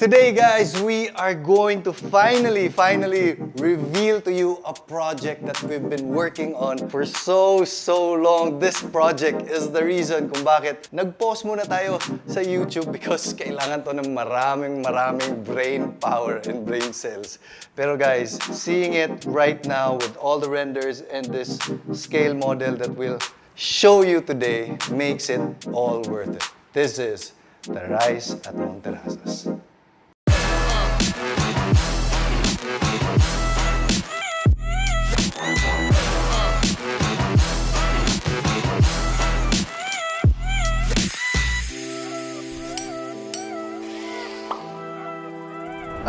Today, guys, we are going to finally reveal to you a project that we've been working on for so long. This project is the reason kung bakit nag-pause muna tayo sa YouTube because kailangan to ng maraming brain power and brain cells. Pero guys, seeing it right now with all the renders and this scale model that we'll show you today makes it all worth it. This is the Rise at Monterrazas.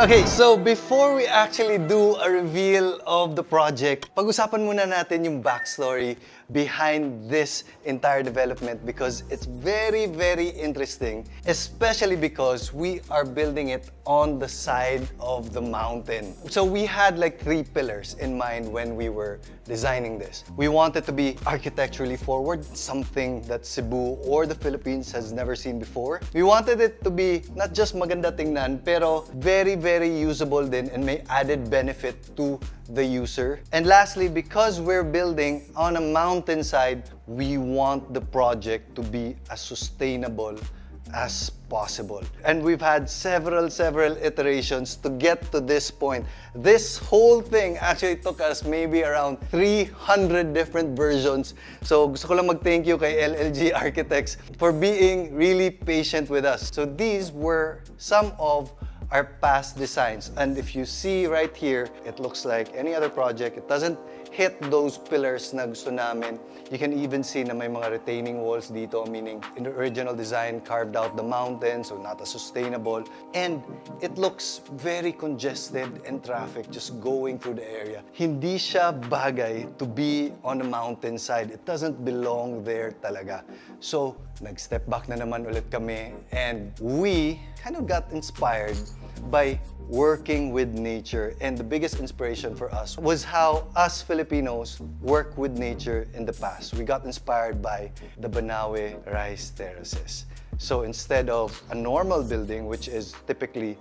Okay, so before we actually do a reveal of the project, pag-usapan muna natin yung backstory behind this entire development because it's very interesting, especially because we are building it on the side of the mountain. So we had like 3 pillars in mind when we were designing this. We wanted to be architecturally forward, something that Cebu or the Philippines has never seen before. We wanted it to be not just maganda tingnan, pero very usable din and may added benefit to the user. And lastly, because we're building on a mountainside, we want the project to be as sustainable as possible. And we've had several iterations to get to this point. This whole thing actually took us maybe around 300 different versions. So gusto ko lang mag-thank you kay LLG Architects for being really patient with us. So these were some of our past designs, and if you see right here, it looks like any other project. It doesn't hit those pillars na gusto namin. You can even see na may mga retaining walls dito, meaning in the original design carved out the mountain, so not as sustainable, and it looks very congested and traffic just going through the area. Hindi siya bagay to be on the mountainside. It doesn't belong there talaga. So nag-step back na naman ulit kami, and we kind of got inspired by working with nature. And the biggest inspiration for us was how us Filipinos work with nature in the past. We got inspired by the Banawe rice terraces. So instead of a normal building, which is typically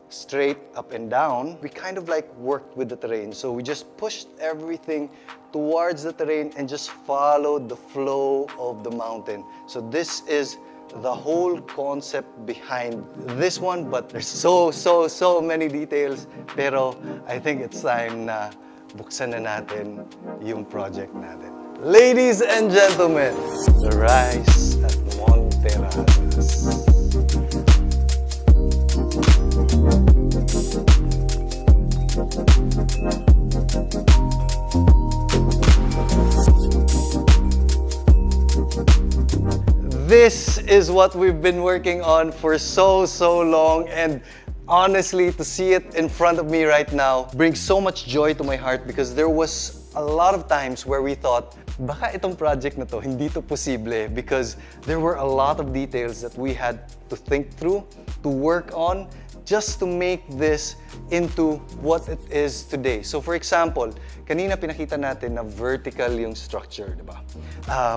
straight up and down, we kind of like worked with the terrain. So we just pushed everything towards the terrain and just followed the flow of the mountain. So this is the whole concept behind this one, but there's so many details. Pero I think it's time na buksan na natin yung project natin. Ladies and gentlemen, the Rise at Monterrazas. This is what we've been working on for so long, and honestly, to see it in front of me right now brings so much joy to my heart because there was a lot of times where we thought, baka itong project na to, hindi to posible because there were a lot of details that we had to think through, to work on, just to make this into what it is today. So for example, kanina pinakita natin na vertical yung structure, diba?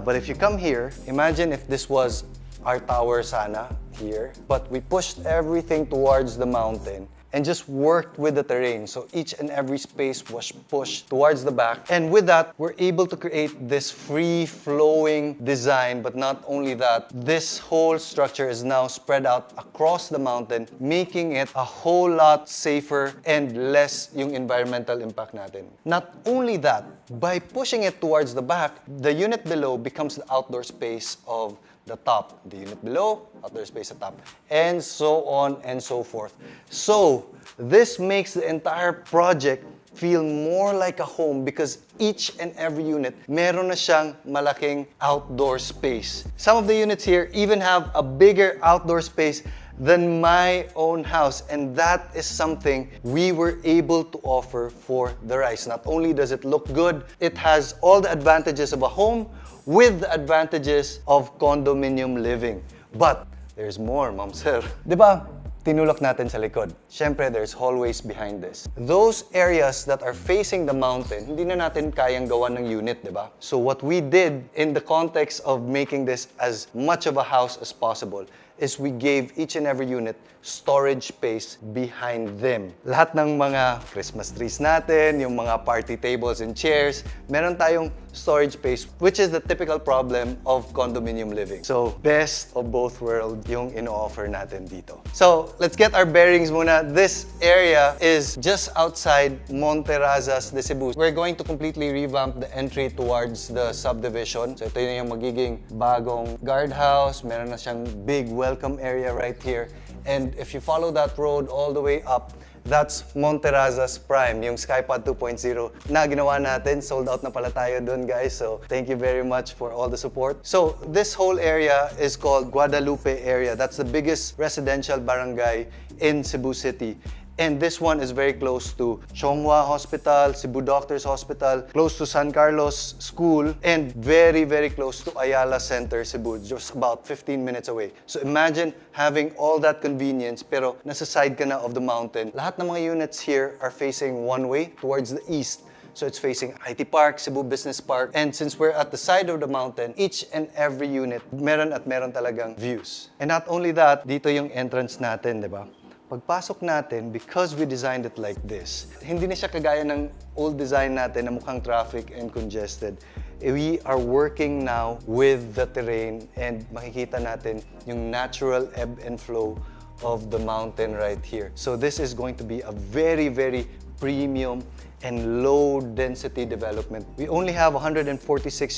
But if you come here, imagine if this was our tower sana here, but we pushed everything towards the mountain and just worked with the terrain. So each and every space was pushed towards the back. And with that, we're able to create this free-flowing design. But not only that, this whole structure is now spread out across the mountain, making it a whole lot safer and less yung environmental impact natin. Not only that, by pushing it towards the back, the unit below becomes the outdoor space of the top, the unit below, outdoor space at top, and so on and so forth. So this makes the entire project feel more like a home because each and every unit meron na siyang malaking outdoor space. Some of the units here even have a bigger outdoor space than my own house, and that is something we were able to offer for the Rise. Not only does it look good, it has all the advantages of a home with the advantages of condominium living. But there's more, Ma'am Sir. Diba? Tinulak natin sa likod. Siyempre, there's hallways behind this. Those areas that are facing the mountain, hindi na natin kayang gawa ng unit, diba? So what we did in the context of making this as much of a house as possible is we gave each and every unit storage space behind them. Lahat ng mga Christmas trees natin, yung mga party tables and chairs, meron tayong storage space, which is the typical problem of condominium living. So, best of both worlds yung ino-offer natin dito. So, let's get our bearings muna. This area is just outside Monterrazas de Cebu. We're going to completely revamp the entry towards the subdivision. So, ito yung magiging bagong guardhouse. Meron na siyang big welcome area right here. And if you follow that road all the way up, that's Monterrazas Prime, yung Skypod 2.0 na ginawa natin. Sold out na pala tayo dun, guys. So, thank you very much for all the support. So, this whole area is called Guadalupe area. That's the biggest residential barangay in Cebu City. And this one is very close to Chonghua Hospital, Cebu Doctors Hospital, close to San Carlos School, and very, very close to Ayala Center, Cebu, just about 15 minutes away. So imagine having all that convenience, pero nasa side ka na of the mountain. Lahat ng mga units here are facing one way towards the east. So it's facing IT Park, Cebu Business Park. And since we're at the side of the mountain, each and every unit, meron talagang views. And not only that, dito yung entrance natin, di ba? Pagpasok natin, because we designed it like this, hindi na siya kagaya ng old design natin na mukhang traffic and congested. We are working now with the terrain and makikita natin yung natural ebb and flow of the mountain right here. So this is going to be a very, very premium and low density development. We only have 146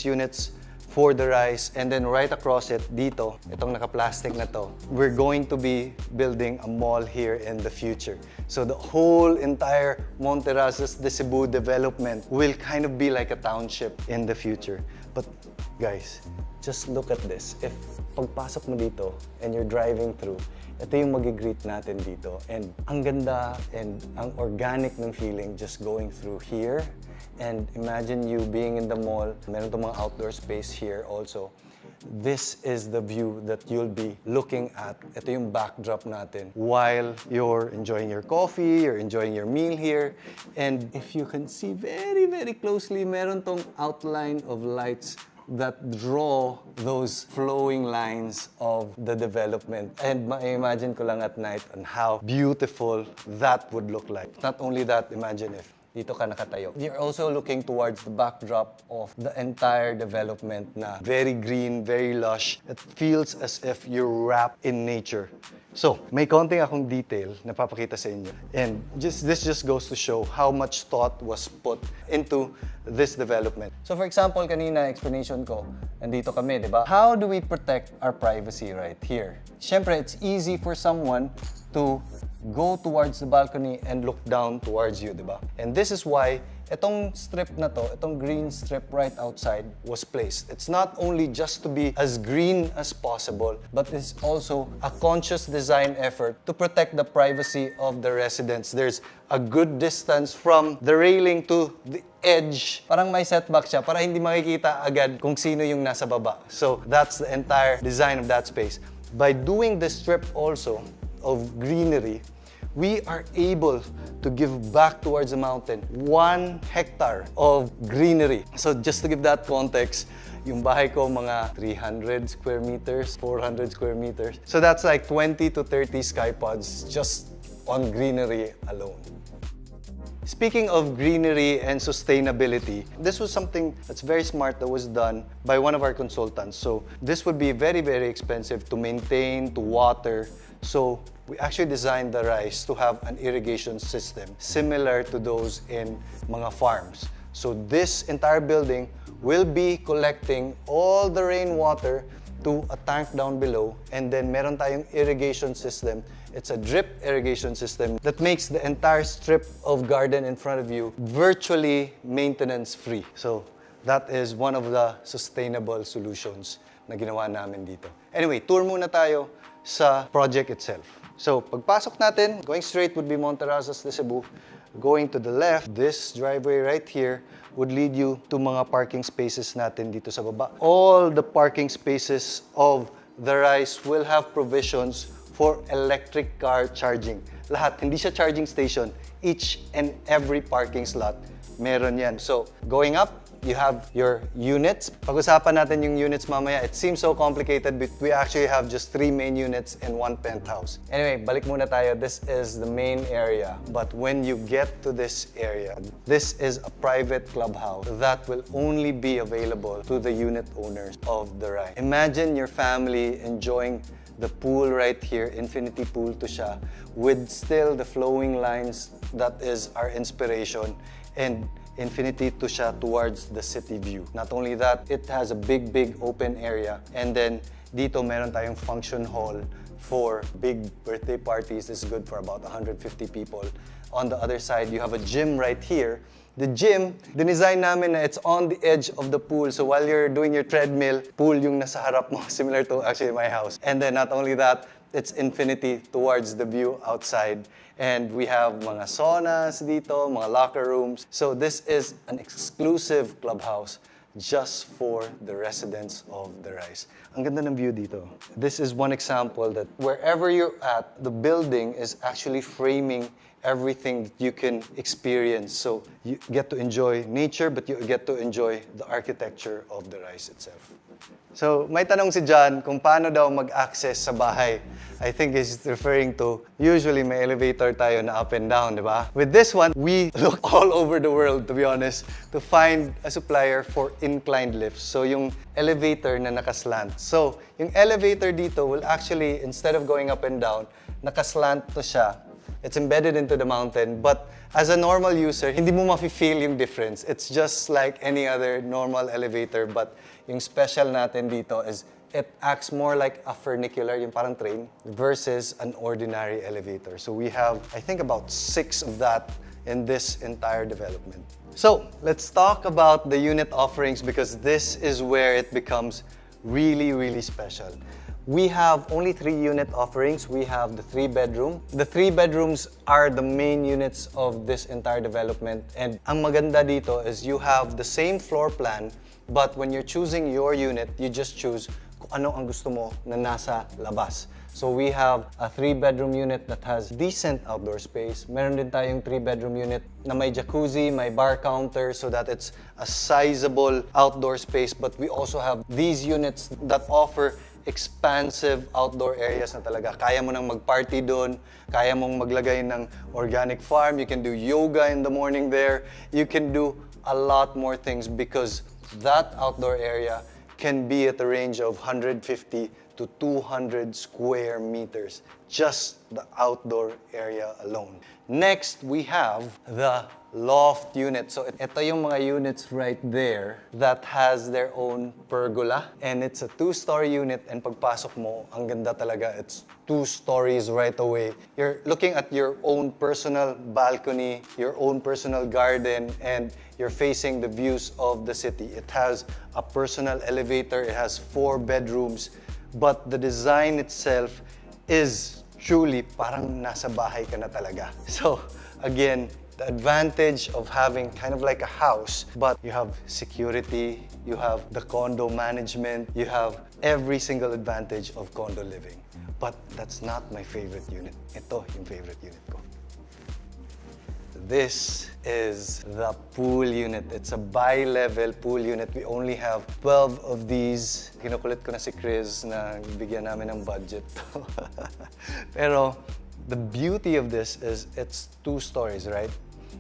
units for the rise, and then right across it, dito, itong naka-plastic na to, we're going to be building a mall here in the future. So the whole entire Monterrazas de Cebu development will kind of be like a township in the future. But guys, just look at this. If pagpasok mo dito and you're driving through, ito yung mag-greet natin dito. And ang ganda and ang organic ng feeling just going through here. And imagine you being in the mall. Meron itong mga outdoor space here also. This is the view that you'll be looking at. Ito yung backdrop natin while you're enjoying your coffee, you're enjoying your meal here. And if you can see very, very closely, meron tong outline of lights that draw those flowing lines of the development. And ma-imagine ko lang at night on how beautiful that would look like. Not only that, imagine if dito ka nakatayo. You're also looking towards the backdrop of the entire development na very green, very lush. It feels as if you're wrapped in nature. So, may konting akong detail na papakita sa inyo. And this just goes to show how much thought was put into this development. So for example, kanina explanation ko, nandito kami, di ba? How do we protect our privacy right here? Siyempre, it's easy for someone to go towards the balcony and look down towards you, di ba? And this is why itong strip na to, itong green strip right outside was placed. It's not only just to be as green as possible, but it's also a conscious design effort to protect the privacy of the residents. There's a good distance from the railing to the edge. Parang may setback siya para hindi makikita agad kung sino yung nasa baba. So that's the entire design of that space. By doing this strip also of greenery, we are able to give back towards the mountain 1 hectare of greenery. So just to give that context, yung bahay ko mga 300 square meters, 400 square meters. So that's like 20 to 30 skypods just on greenery alone. Speaking of greenery and sustainability, this was something that's very smart that was done by one of our consultants. So this would be very, very expensive to maintain, to water. So we actually designed the rice to have an irrigation system similar to those in mga farms. So this entire building will be collecting all the rainwater to a tank down below, and then meron tayong irrigation system. It's a drip irrigation system that makes the entire strip of garden in front of you virtually maintenance-free. So that is one of the sustainable solutions na ginawa namin dito. Anyway, tour muna tayo sa project itself. So pagpasok natin, going straight would be Monterrazas de Cebu. Going to the left, this driveway right here would lead you to mga parking spaces natin dito sa baba. All the parking spaces of the Rise will have provisions for electric car charging. Lahat, hindi siya charging station. Each and every parking slot, meron yan. So, going up, you have your units. Pag-usapan natin yung units mamaya. It seems so complicated, but we actually have just 3 main units in 1 penthouse. Anyway, balik muna tayo. This is the main area. But when you get to this area, this is a private clubhouse that will only be available to the unit owners of the Rai. Imagine your family enjoying the pool right here, infinity pool to siya, with still the flowing lines that is our inspiration, and infinity to siya towards the city view. Not only that, it has a big open area, and then dito meron tayong function hall for big birthday parties. This is good for about 150 people. On the other side, you have a gym right here. The gym, dinesign namin na it's on the edge of the pool. So while you're doing your treadmill, pool yung nasa harap mo, similar to actually my house. And then not only that, it's infinity towards the view outside. And we have mga saunas dito, mga locker rooms. So this is an exclusive clubhouse just for the residents of the Rise. Ang ganda ng view dito. This is one example that wherever you're at, the building is actually framing everything that you can experience. So you get to enjoy nature, but you get to enjoy the architecture of the Rise itself. So may tanong si John kung paano daw mag-access sa bahay. I think he's referring to, usually may elevator tayo na up and down, di ba? With this one, we look all over the world, to be honest, to find a supplier for inclined lifts. So yung elevator na nakaslant. So yung elevator dito will actually, instead of going up and down, nakaslant to siya. It's embedded into the mountain, but as a normal user, hindi mo mafe-feel yung difference. It's just like any other normal elevator, but yung special natin dito is it acts more like a funicular, yung parang train, versus an ordinary elevator. So we have, I think, about 6 of that in this entire development. So let's talk about the unit offerings, because this is where it becomes really special. We have only 3 unit offerings. We have the 3-bedroom. The 3 bedrooms are the main units of this entire development. And ang maganda dito is you have the same floor plan, but when you're choosing your unit, you just choose kung ano ang gusto mo na nasa labas. So we have a 3-bedroom unit that has decent outdoor space. Meron din tayong 3-bedroom unit na may jacuzzi, may bar counter, so that it's a sizable outdoor space. But we also have these units that offer expansive outdoor areas na talaga. Kaya mo nang mag-party doon, kaya mong maglagay ng organic farm, you can do yoga in the morning there, you can do a lot more things because that outdoor area can be at the range of 150 to 200 square meters, just the outdoor area alone. Next, we have the loft unit. So ito yung mga units right there that has their own pergola, and it's a 2-story unit, and pagpasok mo, ang ganda talaga. It's 2 stories right away. You're looking at your own personal balcony, your own personal garden, and you're facing the views of the city. It has a personal elevator, it has 4 bedrooms, but the design itself is truly parang nasa bahay ka na talaga. So again, the advantage of having kind of like a house, but you have security, you have the condo management, you have every single advantage of condo living. But that's not my favorite unit. Ito yung favorite unit ko. This is the pool unit. It's a bi-level pool unit. We only have 12 of these. Kinukulit ko na si Chris na bigyan namin ng budget. Pero the beauty of this is it's 2 stories, right?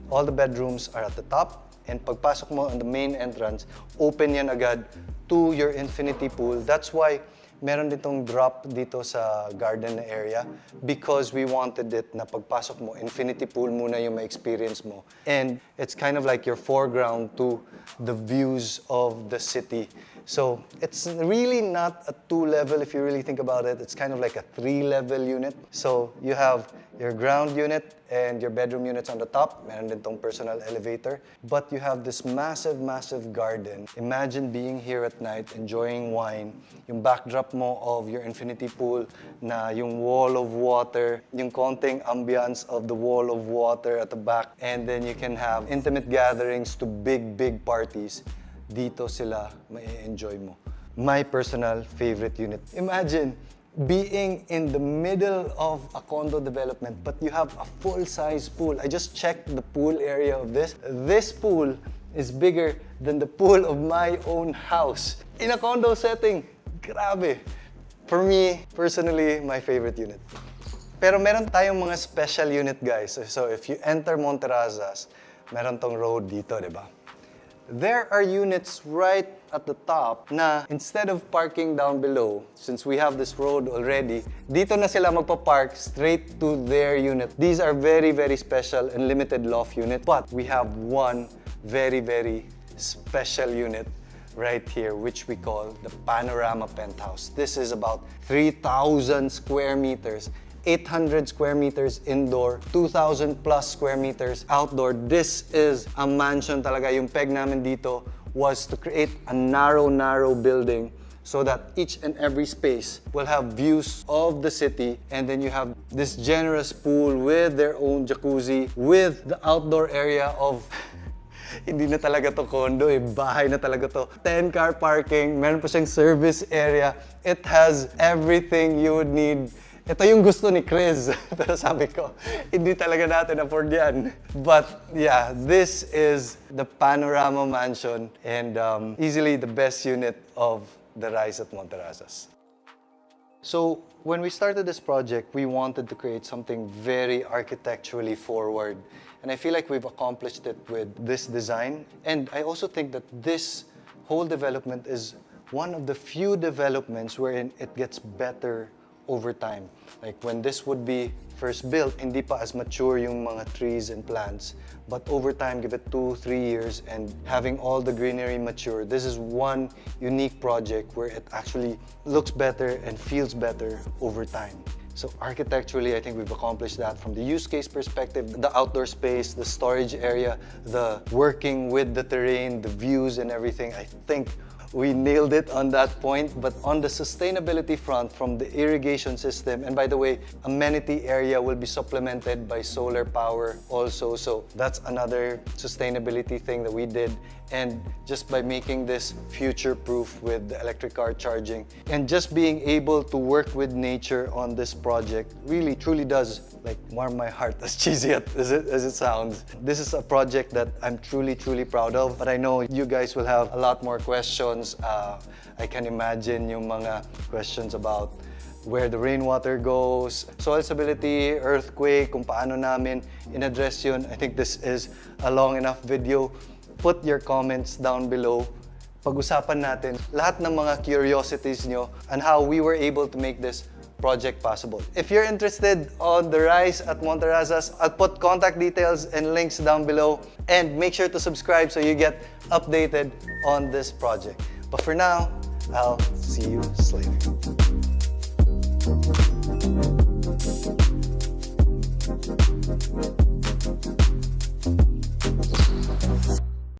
All the bedrooms are at the top, and pagpasok mo on the main entrance, open yan agad to your infinity pool. That's why meron ditong drop dito sa garden area, because we wanted it na pagpasok mo, infinity pool muna yung ma-experience mo. And it's kind of like your foreground to the views of the city. So it's really not a 2-level if you really think about it. It's kind of like a 3-level unit. So you have your ground unit and your bedroom units on the top. Meron din tong personal elevator. But you have this massive garden. Imagine being here at night, enjoying wine. Yung backdrop mo of your infinity pool na yung wall of water, yung konting ambience of the wall of water at the back. And then you can have intimate gatherings to big parties. Dito sila mai-enjoy mo. My personal favorite unit. Imagine being in the middle of a condo development, but you have a full-size pool. I just checked the pool area of this. This pool is bigger than the pool of my own house. In a condo setting, grabe. For me, personally, my favorite unit. Pero meron tayong mga special unit, guys. So if you enter Monterrazas, meron tong road dito, di ba? There are units right at the top na instead of parking down below, since we have this road already, dito na sila magpa-park straight to their unit. These are very, very special and limited loft unit. But we have one very, very special unit right here, which we call the Panorama Penthouse. This is about 3,000 square meters. 800 square meters indoor, 2,000 plus square meters outdoor. This is a mansion talaga. Yung peg namin dito was to create a narrow building so that each and every space will have views of the city, and then you have this generous pool with their own jacuzzi, with the outdoor area of hindi na talaga to condo, bahay na talaga to. 10-car parking, meron pa siyang service area. It has everything you would need. Ito yung gusto ni Chris. Pero sabi ko, hindi talaga natin afford yan. But yeah, this is the Panorama Mansion and easily the best unit of the Rise at Monterrazas. So when we started this project, we wanted to create something very architecturally forward. And I feel like we've accomplished it with this design. And I also think that this whole development is one of the few developments wherein it gets better over time. Like when this would be first built, hindi pa as mature yung mga trees and plants. But over time, give it 2-3 years and having all the greenery mature, this is one unique project where it actually looks better and feels better over time. So architecturally, I think we've accomplished that from the use case perspective, the outdoor space, the storage area, the working with the terrain, the views and everything. I think we nailed it on that point. But on the sustainability front, from the irrigation system, and by the way, amenity area will be supplemented by solar power also. So that's another sustainability thing that we did. And just by making this future-proof with the electric car charging and just being able to work with nature on this project really truly does like warm my heart, as cheesy as it sounds. This is a project that I'm truly proud of, but I know you guys will have a lot more questions. I can imagine yung mga questions about where the rainwater goes, soil stability, earthquake, kung paano namin in-address yun. I think this is a long enough video. Put your comments down below. Pag-usapan natin lahat ng mga curiosities nyo and how we were able to make this project possible. If you're interested on the Rise at Monterrazas, I'll put contact details and links down below. And make sure to subscribe so you get updated on this project. But for now, I'll see you later.